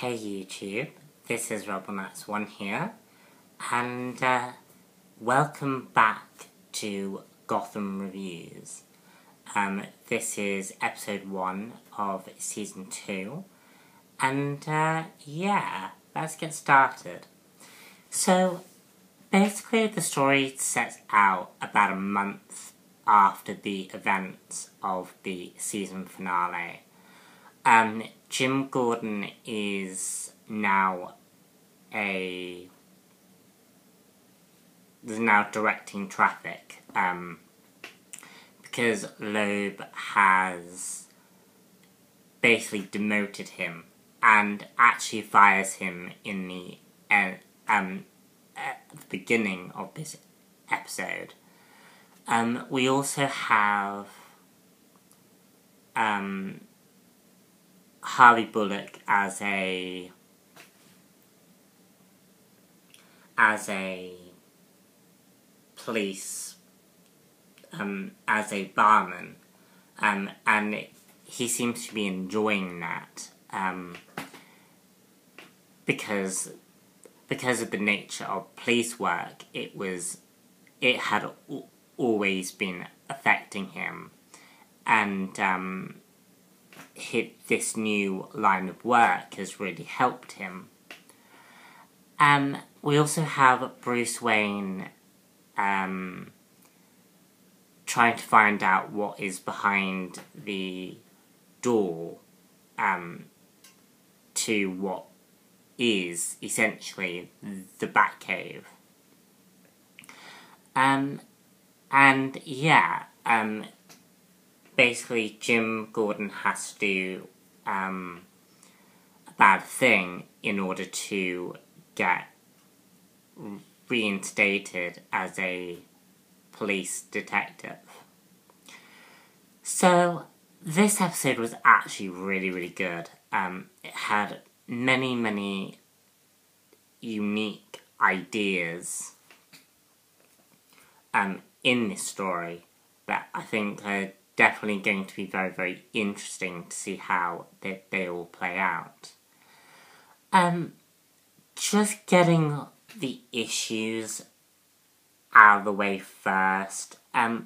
Hey YouTube, this is RobotNuts1 here, and welcome back to Gotham Reviews. This is episode 1 of season 2, and yeah, let's get started. So, basically the story sets out about a month after the events of the season finale. Jim Gordon is now directing traffic, because Loeb has basically demoted him and actually fires him in the at the beginning of this episode. We also have Bullock as a police, as a barman, and he seems to be enjoying that, because of the nature of police work. It had always been affecting him, and this new line of work has really helped him. We also have Bruce Wayne trying to find out what is behind the door to what is essentially the Batcave. And yeah, basically Jim Gordon has to do a bad thing in order to get reinstated as a police detective. So this episode was actually really good. It had many unique ideas in this story that I think are definitely going to be very interesting to see how they all play out. Just getting the issues out of the way first. I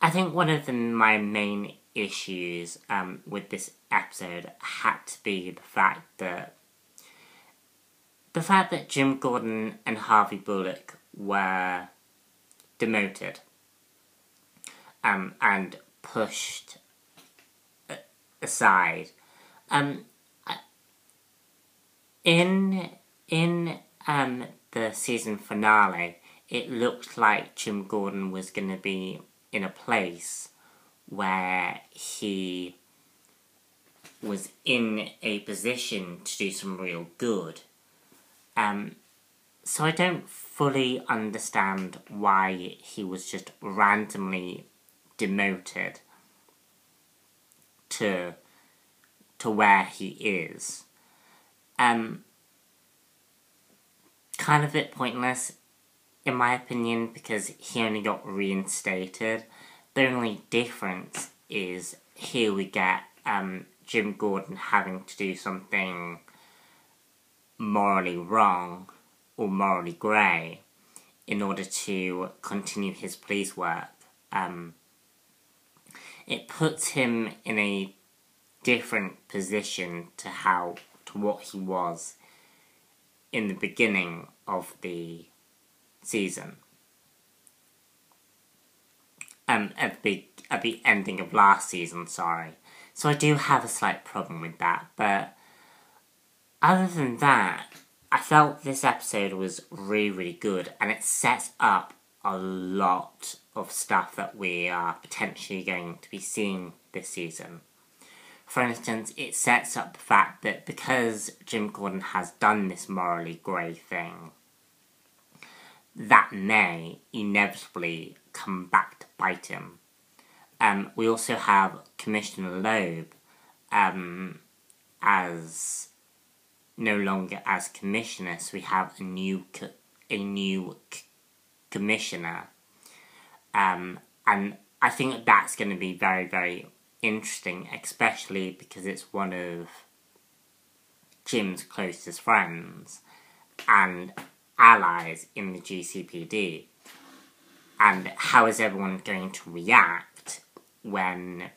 think one of my main issues with this episode had to be the fact that Jim Gordon and Harvey Bullock were demoted and pushed aside. In the season finale, it looked like Jim Gordon was going to be in a place where he was in a position to do some real good. So I don't fully understand why he was just randomly demoted to where he is. Kind of a bit pointless, in my opinion, because he only got reinstated. The only difference is here we get Jim Gordon having to do something morally wrong or morally grey in order to continue his police work. It puts him in a different position to what he was in the beginning of the season. At the ending of last season, sorry. So I do have a slight problem with that, but other than that, I felt this episode was really good, and it sets up a lot of stuff that we are potentially going to be seeing this season. For instance, it sets up the fact that because Jim Gordon has done this morally grey thing, that may inevitably come back to bite him. We also have Commissioner Loeb as no longer as commissioner, so we have a new commissioner, and I think that's going to be very interesting, especially because it's one of Jim's closest friends and allies in the GCPD. And how is everyone going to react when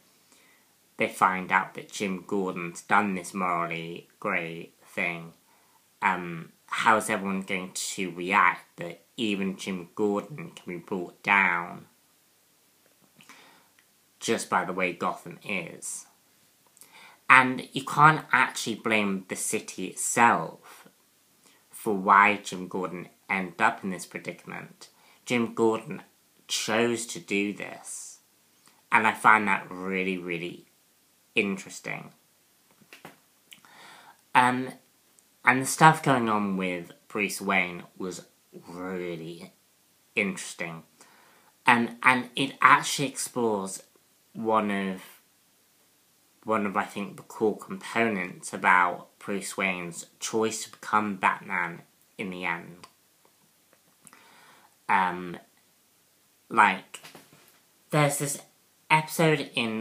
they find out that Jim Gordon's done this morally grey thing? How is everyone going to react that even Jim Gordon can be brought down just by the way Gotham is? And you can't actually blame the city itself for why Jim Gordon ended up in this predicament. Jim Gordon chose to do this, and I find that really, really interesting. And the stuff going on with Bruce Wayne was really interesting. And it actually explores one of I think the core components about Bruce Wayne's choice to become Batman in the end. Like, there's this episode in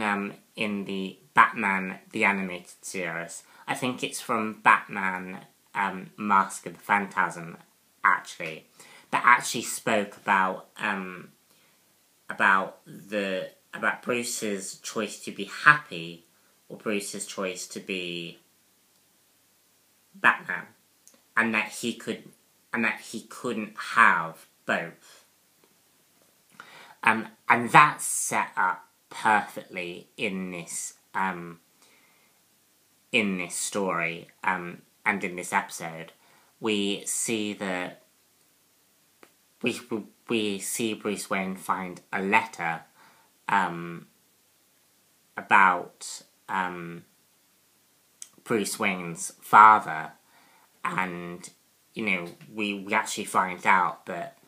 the Batman the Animated Series. I think it's from Batman Mask of the Phantasm, actually, that actually spoke about Bruce's choice to be happy or Bruce's choice to be Batman, and that he couldn't have both. And that's set up perfectly in this story, and in this episode. We see that we see Bruce Wayne find a letter about Bruce Wayne's father, and we actually find out that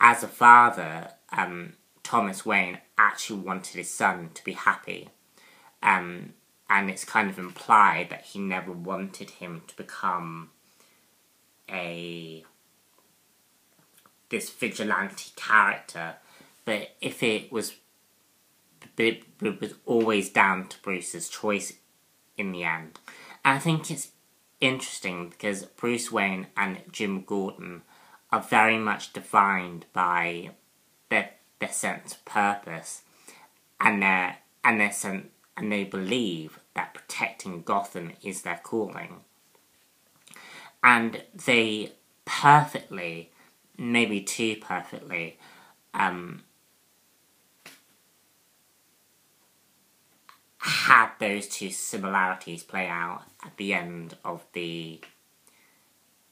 as a father, Thomas Wayne actually wanted his son to be happy, and it's kind of implied that he never wanted him to become this vigilante character, but it was always down to Bruce's choice in the end. And I think it's interesting because Bruce Wayne and Jim Gordon are very much defined by their sense of purpose, and they believe that protecting Gotham is their calling. And they perfectly, maybe too perfectly, had those two similarities play out at the end of the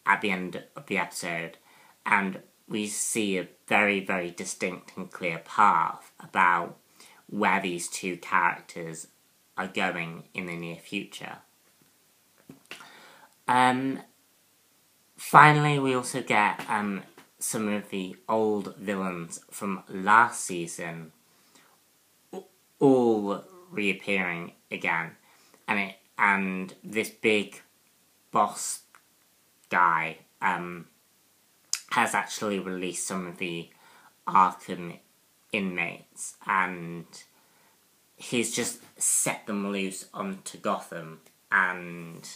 episode, and we see a very, very distinct and clear path about where these two characters are going in the near future. Finally, we also get some of the old villains from last season all reappearing again, and this big boss guy has actually released some of the Arkham inmates, and he's just set them loose onto Gotham, and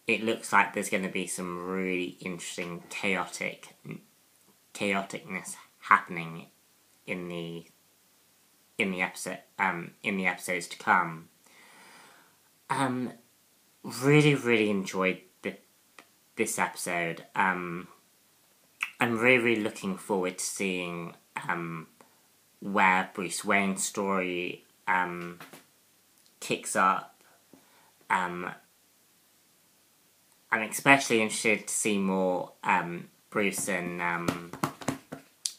it looks like there's going to be some really interesting chaoticness happening in the episodes to come. Really, really enjoyed this episode. I'm really looking forward to seeing where Bruce Wayne's story kicks up. I'm especially interested to see more Bruce and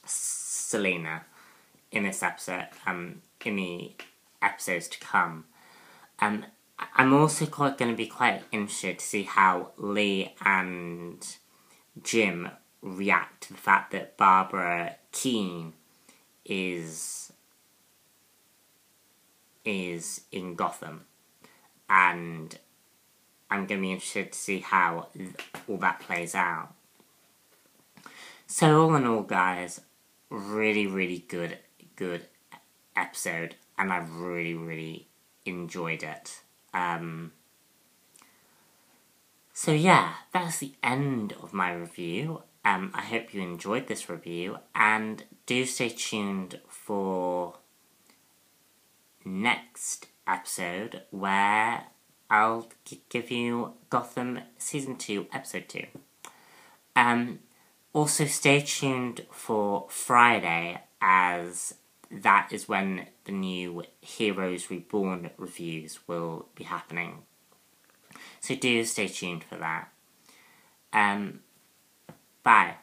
Selena in this episode, in the episodes to come. I'm also going to be quite interested to see how Lee and Jim react to the fact that Barbara Kean is in Gotham, and I'm going to be interested to see how all that plays out. So all in all, guys, really, really good episode, and I've really, really enjoyed it. So yeah, that's the end of my review. I hope you enjoyed this review, and do stay tuned for next episode where I'll give you Gotham Season 2, Episode 2. Also stay tuned for Friday, as that is when the new Heroes Reborn reviews will be happening. So do stay tuned for that. Bye.